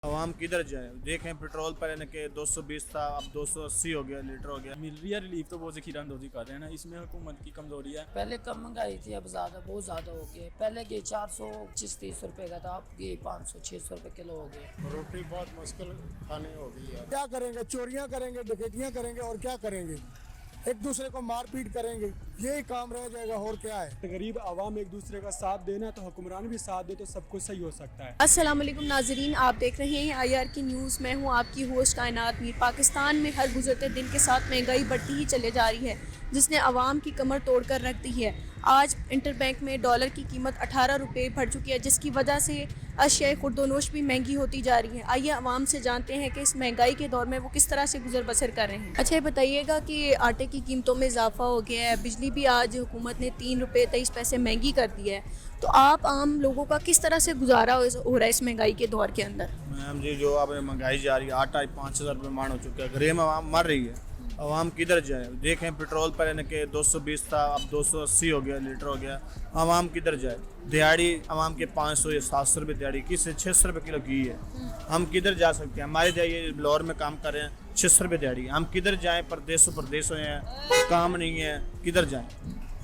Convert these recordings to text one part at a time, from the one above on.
आवाम किधर जाए। देखें पेट्रोल पर यानी कि 220 था, अब 280 हो गया, लीटर हो गया। मिल रही है रिलीफ तो वो ज़ख़ीरा अंदोज़ी कर रहे हैं ना, इसमें हुकूमत की कमज़ोरी है। पहले कम महंगाई थी, अब ज़्यादा बहुत ज़्यादा हो गई। पहले के 425-30 रुपए का था, अब ये 500-600 रुपए किलो हो गए। रोटी बहुत मुश्किल खानी हो गई है। क्या करेंगे? चोरियां करेंगे, डकैतियां करेंगे और क्या करेंगे? एक दूसरे को मारपीट करेंगे, यही काम रह जाएगा और क्या है। गरीब आवाम एक दूसरे का साथ देना तो हुक्मरान भी साथ दे तो सब कुछ सही हो सकता है। अस्सलाम वालेकुम नाजरीन, आप देख रहे हैं IR की न्यूज़। मैं हूं आपकी होस्ट कायनात मीर। पाकिस्तान में हर गुजरते दिन के साथ महंगाई बढ़ती ही चले जा रही है, जिसने आवाम की कमर तोड़ कर रख दी है। आज इंटरबैंक में डॉलर की कीमत 18 रुपये बढ़ चुकी है, जिसकी वजह से अशिया खुर्दोनोश भी महंगी होती जा रही है। आइए आवाम से जानते हैं कि इस महंगाई के दौर में वो किस तरह से गुजर बसर कर रहे हैं। अच्छा, ये बताइएगा कि आटे की कीमतों में इजाफा हो गया है, बिजली भी आज हुकूमत ने 3 रुपये 23 पैसे महंगी कर दी है, तो आप आम लोगों का किस तरह से गुजारा हो रहा है इस महंगाई के दौर के अंदर? मैम जी, जो अब महंगाई जा रही है, आटा 5,000 रुपये मान हो चुका है, गरीब आवाम मर रही है। आवाम किधर जाए। देखें पेट्रोल पर यानी कि 220 था, अब 280 हो गया, लीटर हो गया। आवाम किधर जाए। दिहाड़ी आवाम के 500 या 700 रुपये दिहाड़ी, किसी 600 रुपये किलो की है। हम किधर जा सकते हैं? हमारे दिहाड़ी लाहौर में काम कर रहे हैं, 600 रुपये दिहाड़ी। हम किधर जाएँ? परदेशों हैं, काम नहीं है, किधर जाएँ?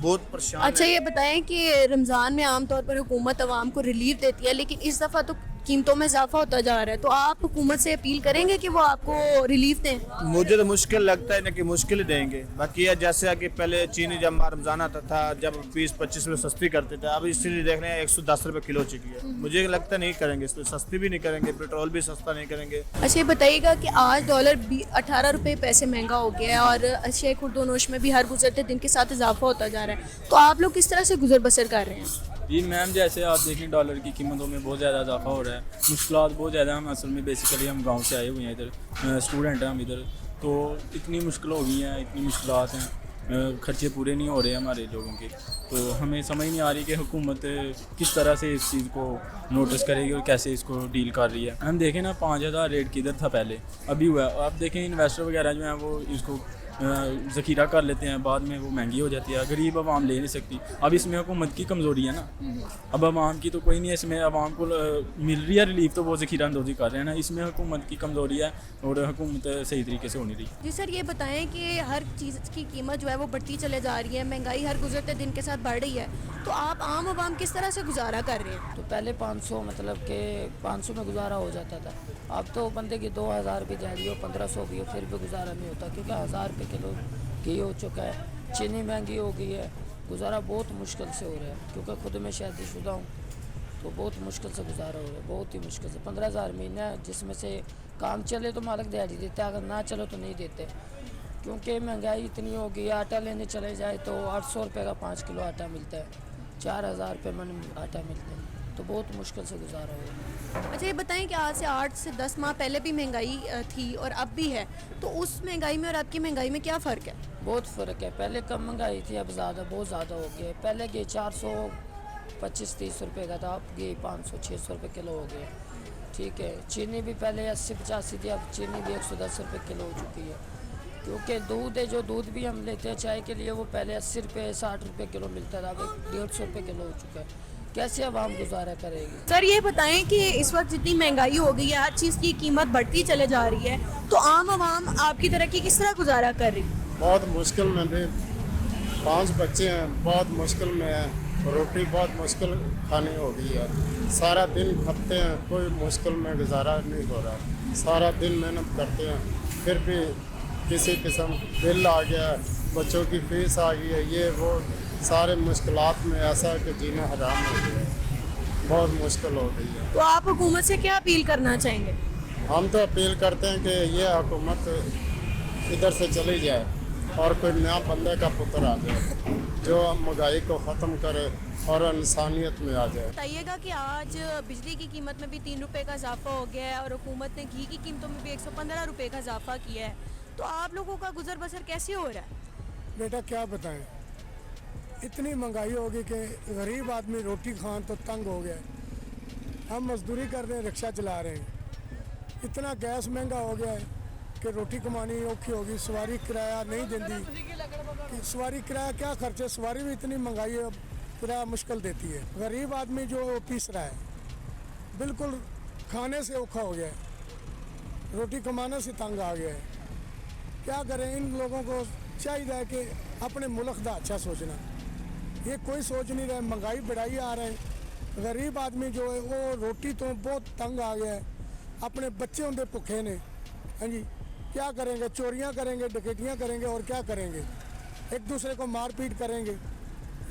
बहुत परेशान। अच्छा, ये बताएं कि रमज़ान में आमतौर पर हुकूमत आवाम को रिलीफ देती है, लेकिन इस दफ़ा तो कीमतों में इजाफा होता जा रहा है, तो आप हुकूमत से अपील करेंगे कि वो आपको रिलीफ दें? मुझे तो मुश्किल लगता है ना कि मुश्किल ही देंगे। बाकी ये जैसे कि पहले चीनी जब रमज़ान आता था, जब 20-25 रुपये सस्ती करते थे, अब इसीलिए देख रहे हैं 110 रुपये किलो चुकी है। मुझे लगता नहीं करेंगे, इसलिए सस्ती भी नहीं करेंगे, पेट्रोल भी सस्ता नहीं करेंगे। अच्छा, ये बताइएगा कि आज डॉलर 18 रुपये पैसे महंगा हो गया है और अशिया खुर्दोनोश में भी हर गुजरते दिन के साथ इजाफा होता जा रहा है, तो आप लोग किस तरह से गुजर बसर कर रहे हैं? जी मैम, जैसे आप देखें डॉलर की कीमतों में बहुत ज़्यादा इजाफा हो रहा है, मुश्किलात बहुत ज़्यादा। हम असल में बेसिकली हम गांव से आए हुए हैं, इधर स्टूडेंट हैं हम इधर, तो इतनी मुश्किल हो गई हैं, इतनी मुश्किलात हैं, खर्चे पूरे नहीं हो रहे हमारे लोगों के। तो हमें समझ नहीं आ रही कि हुकूमत किस तरह से इस चीज़ को नोटिस करेगी और कैसे इसको डील कर रही है। हम देखें ना, 5,000 रेट किधर था पहले, अभी हुआ है। आप देखें इन्वेस्टर वगैरह जो हैं वो इसको ज़ख़ीरा कर लेते हैं, बाद में वो महंगी हो जाती है, गरीब आवाम ले नहीं सकती। अब इसमें हुकूमत की कमज़ोरी है ना, अब आवाम की तो कोई नहीं है इसमें। आवाम को मिल रही है रिलीफ तो वो ज़ख़ीरा अंदोज़ी कर रहे हैं ना, इसमें हुकूमत की कमज़ोरी है और हुकूमत सही तरीके से हो नहीं रही। जी सर, ये बताएं कि हर चीज़ की कीमत जो है वो बढ़ती चले जा रही है, महंगाई हर गुजरते दिन के साथ बढ़ रही है, तो आप आम आवाम किस तरह से गुजारा कर रहे हैं? तो पहले 500 मतलब के 500 में गुजारा हो जाता था, अब तो बंदे की 2,000 भी दिहाड़ी हो, 1,500 भी हो, फिर भी गुजारा नहीं होता, क्योंकि 1,000 रुपये किलो घी हो चुका है, चीनी महंगी हो गई है। गुजारा बहुत मुश्किल से हो रहा है, क्योंकि खुद मैं शादीशुदा हूँ, तो बहुत मुश्किल से गुजारा हो रहा है, बहुत ही मुश्किल से। 15,000 महीना है, जिसमें से काम चले तो मालिक दिहाड़ी देते, अगर ना चलो तो नहीं देते, क्योंकि महंगाई इतनी हो गई है। आटा लेने चले जाए तो 800 रुपये का 5 किलो आटा मिलता है, 4,000 रुपये मन आटा मिलता है, तो बहुत मुश्किल से गुजारा हो रहा है। अच्छा, ये बताएं कि आज से 8 से 10 माह पहले भी महंगाई थी और अब भी है, तो उस महंगाई में और अब की महंगाई में क्या फ़र्क है? बहुत फ़र्क है। पहले कम महंगाई थी, अब ज़्यादा बहुत ज़्यादा हो गया है। पहले के 425-30 रुपये का था, अब ये 500-600 रुपये किलो हो गया। ठीक है, चीनी भी पहले 80-85 थी, अब चीनी भी 110 रुपये किलो हो चुकी है, क्योंकि दूध है, जो दूध भी हम लेते हैं चाय के लिए, वो पहले 80 रुपये 60 रुपये किलो मिलता था, अब 150 रुपये किलो हो चुका है। कैसे आवाम गुजारा करेगी? सर, ये बताएं कि इस वक्त जितनी महंगाई हो गई है, हर चीज़ की कीमत बढ़ती चले जा रही है, तो आम आवाम आपकी तरह की किस तरह गुजारा कर रही है? बहुत मुश्किल में भी, 5 बच्चे हैं, बहुत मुश्किल में है। रोटी बहुत मुश्किल खानी हो गई है। सारा दिन खपते हैं, कोई मुश्किल में गुजारा नहीं हो रहा। सारा दिन मेहनत करते हैं, फिर भी किसी किस्म बिल आ गया, बच्चों की फीस आ गई है, ये वो सारे मुश्किलात में ऐसा है कि जीना हराम हो गया है, बहुत मुश्किल हो गई है। तो आप हुकूमत से क्या अपील करना चाहेंगे? हम तो अपील करते हैं कि ये हुकूमत इधर से चली जाए और कोई नया बंदे का पुत्र आ जाए, जो महंगाई को ख़त्म करे और इंसानियत में आ जाए। बताइएगा कि आज बिजली की कीमत में भी 3 रुपये का इजाफा हो गया है और हुकूमत ने घी की कीमतों में भी 115 रुपये का इजाफा किया है, तो आप लोगों का गुजर बसर कैसे हो रहा है? बेटा क्या बताएं, इतनी महंगाई हो गई कि गरीब आदमी रोटी खान तो तंग हो गया है। हम मजदूरी कर रहे हैं, रिक्शा चला रहे हैं, इतना गैस महंगा हो गया है कि रोटी कमानी औखी होगी। सवारी किराया नहीं देती कि सवारी किराया क्या खर्चे, सवारी भी इतनी महंगाई है, किराया मुश्किल देती है। गरीब आदमी जो पीस रहा है, बिल्कुल खाने से औखा हो गया है। रोटी कमाने से तंग आ गया है। क्या करें, इन लोगों को चाहिए कि अपने मुल्क का अच्छा सोचना। ये कोई सोच नहीं रहा, महंगाई बढ़ाई आ रहा है। गरीब आदमी जो है वो रोटी तो बहुत तंग आ गया है। अपने बच्चे उनके भुखे ने। हाँ जी, क्या करेंगे? चोरियां करेंगे, डकैतियां करेंगे और क्या करेंगे? एक दूसरे को मारपीट करेंगे,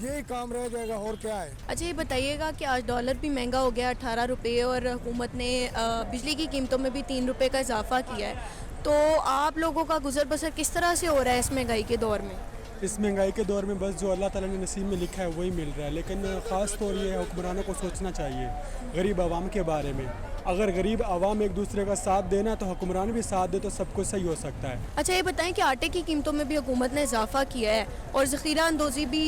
यही काम रह जाएगा और क्या है। अच्छा ये बताइएगा कि आज डॉलर भी महंगा हो गया 18 रुपये और हुकूमत ने बिजली की कीमतों में भी 3 रुपये का इजाफा किया है, तो आप लोगों का गुजर बसर किस तरह से हो रहा है इस महंगाई के दौर में? इस महंगाई के दौर में बस जो अल्लाह ताला ने नसीब में लिखा है वही मिल रहा है, लेकिन ख़ास तौर ये हुक्मरानों को सोचना चाहिए गरीब आवाम के बारे में। अगर गरीब आवाम एक दूसरे का साथ देना तो हुक्मरान भी साथ दे तो सब कुछ सही हो सकता है। अच्छा ये बताएं कि आटे की कीमतों में भी हुकूमत ने इजाफा किया है और ज़ख़ीरा अंदोज़ी भी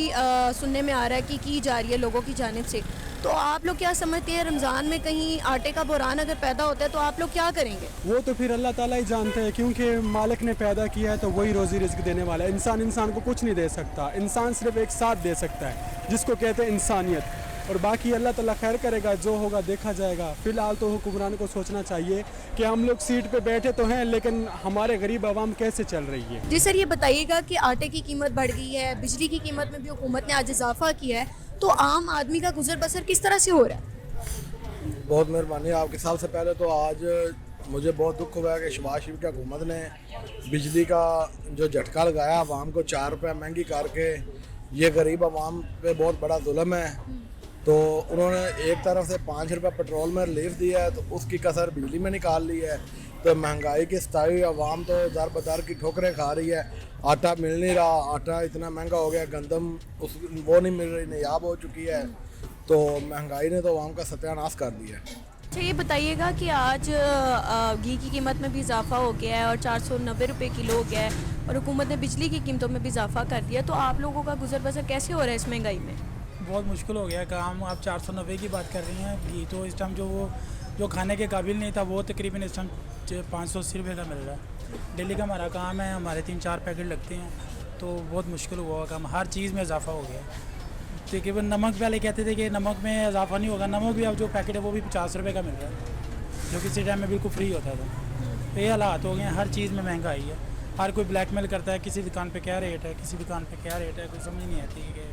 सुनने में आ रहा है कि की जा रही है लोगों की जानिब से, तो आप लोग क्या समझते हैं रमज़ान में कहीं आटे का बुहरान अगर पैदा होता है तो आप लोग क्या करेंगे? वो तो फिर अल्लाह ताला ही जानते हैं, क्योंकि मालिक ने पैदा किया है तो वही रोज़ी रिज़्क देने वाला है। इंसान को कुछ नहीं दे सकता, इंसान सिर्फ एक साथ दे सकता है जिसको कहते हैं इंसानियत, और बाकी अल्लाह ताला खैर करेगा, जो होगा देखा जाएगा। फ़िलहाल तो हुक्मरान को सोचना चाहिए कि हम लोग सीट पे बैठे तो हैं लेकिन हमारे गरीब आवाम कैसे चल रही है। जी सर ये बताइएगा कि आटे की कीमत बढ़ गई है, बिजली की कीमत में भी हुकूमत ने आज इजाफा किया है, तो आम आदमी का गुजर बसर किस तरह से हो रहा है? बहुत मेहरबानी आपके। सबसे पहले तो आज मुझे बहुत दुख हुआ है कि शहबाज शरीफ की हुकूमत ने बिजली का जो झटका लगाया आवाम को 4 रुपये महंगी करके, ये गरीब आवाम पे बहुत बड़ा जुल्म है। तो उन्होंने एक तरफ से 5 रुपये पेट्रोल में रिलीफ दिया है तो उसकी कसर बिजली में निकाल ली है। तो महंगाई की सताई आवाम तो दर बदर की ठोकरें खा रही है। आटा मिल नहीं रहा, आटा इतना महंगा हो गया, गंदम वो नहीं मिल रही, नायाब हो चुकी है। तो महंगाई ने तो आवाम का सत्यानाश कर दिया है। अच्छा ये बताइएगा कि आज घी की कीमत में भी इजाफा हो गया है और 490 रुपये किलो हो गया है और हुकूमत ने बिजली की कीमतों में भी इजाफा कर दिया, तो आप लोगों का गुजर बसर कैसे हो रहा है इस महंगाई में? बहुत मुश्किल हो गया काम। आप 490 की बात कर रही हैं, घी तो इस टाइम जो खाने के काबिल नहीं था वो तकरीबन इस टाइम 580 रुपये का मिल रहा है। डेली का हमारा काम है, हमारे 3-4 पैकेट लगते हैं, तो बहुत मुश्किल हुआ काम। हर चीज़ में इजाफा हो गया। तकरीबन नमक पहले कहते थे कि नमक में इजाफा नहीं होगा, नमक भी अब जो पैकेट है वो भी 50 रुपये का मिल रहा है, जो किसी टाइम में बिल्कुल फ्री होता था। तो ये हालात हो गए हैं, हर चीज़ में महंगाई है। हर कोई ब्लैकमेल करता है, किसी दुकान पे क्या रेट है, किसी दुकान पे क्या रेट है, कुछ समझ नहीं आती कि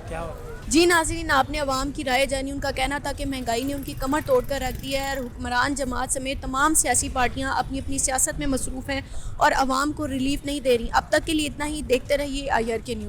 क्या हो। जी नाज़रीन, आपने अवाम की राय जानी। उनका कहना था कि महंगाई ने उनकी कमर तोड़ कर रख दी है और हुक्मरान जमात समेत तमाम सियासी पार्टियां अपनी अपनी सियासत में मसरूफ़ हैं और अवाम को रिलीफ नहीं दे रही। अब तक के लिए इतना ही। देखते रहिए IRK न्यूज़।